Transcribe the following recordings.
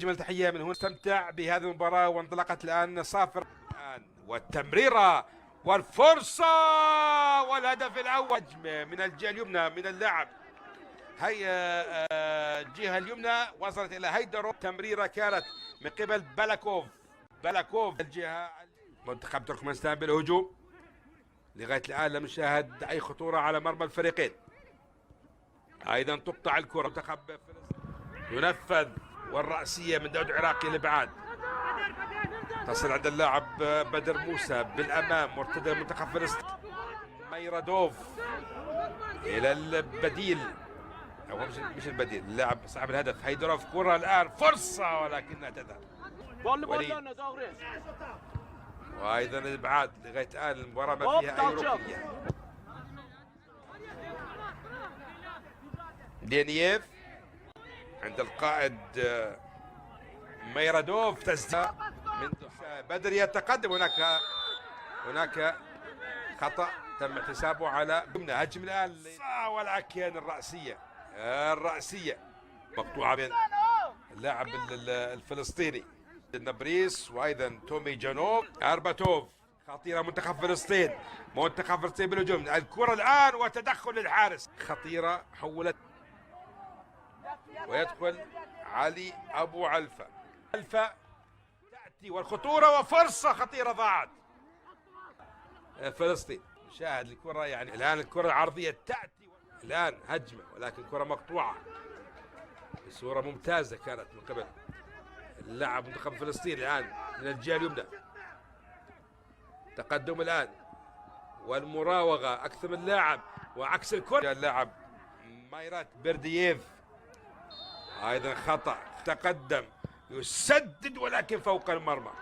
أجمل تحية من هنا. استمتع بهذه المباراة وانطلقت الآن صافر والتمريرة والفرصة والهدف الأول من الجهة اليمنى من اللاعب. هي الجهة اليمنى وصلت إلى هيدرو. تمريرة كانت من قبل بلاكوف الجهة. منتخب تركمانستان بالهجوم لغاية الآن لم نشاهد أي خطورة على مرمى الفريقين. أيضا تقطع الكرة. منتخب ينفذ والرأسية من داود عراقي لبعاد تصل عند اللاعب بدر موسى بالأمام. مرتدى منتخب فلسطين ميرادوف إلى البديل أو مش البديل، اللاعب صاحب الهدف هيدروف. كرة الآن فرصة ولكنها تذهب. وأيضا الإبعاد لغاية الآن المباراة ما فيها أي ركنية. دينييف عند القائد ميرادوف. تسديد من بدر يتقدم. هناك خطأ تم احتسابه على يمنى. هجم الآن ولكن الرأسية مقطوعة بين اللاعب الفلسطيني النبريس وايضا تومي جانوب. ارباتوف خطيرة. منتخب فلسطين بالهجوم. الكرة الآن وتدخل الحارس خطيرة. حولت ويدخل علي أبو علفة تأتي والخطورة وفرصة خطيرة ضاعت. فلسطين شاهد الكرة يعني الآن الكرة العرضية تأتي الآن هجمة ولكن كرة مقطوعة بصورة ممتازة كانت من قبل اللاعب منتخب فلسطين. الآن من الجهة اليمنى تقدم الآن والمراوغة أكثر من لاعب وعكس الكرة. اللاعب مايرات بردييف أيضا خطأ. تقدم يسدد ولكن فوق المرمى.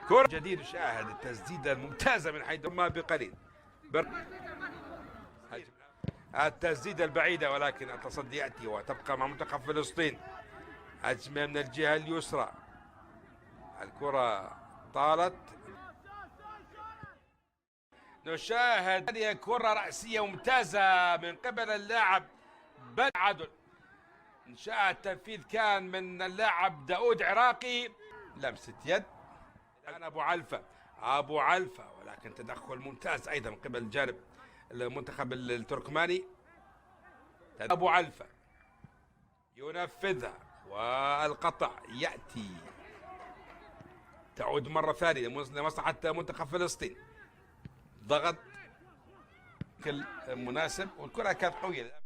كرة جديد. شاهد التسديدة الممتازة من حيث ما بقليل. التسديدة البعيدة ولكن التصدي يأتي وتبقى مع منتخب فلسطين. هجمة من الجهة اليسرى. الكرة طالت. نشاهد هذه كرة رأسية ممتازة من قبل اللاعب عدل. نشاهد التنفيذ كان من اللاعب داود عراقي. لمسة يد الآن أبو علفة ولكن تدخل ممتاز أيضا من قبل الجانب المنتخب التركماني. أبو علفة ينفذها والقطع يأتي تعود مرة ثانية لمصلحة منتخب فلسطين. ضغط بشكل مناسب والكرة كانت قوية.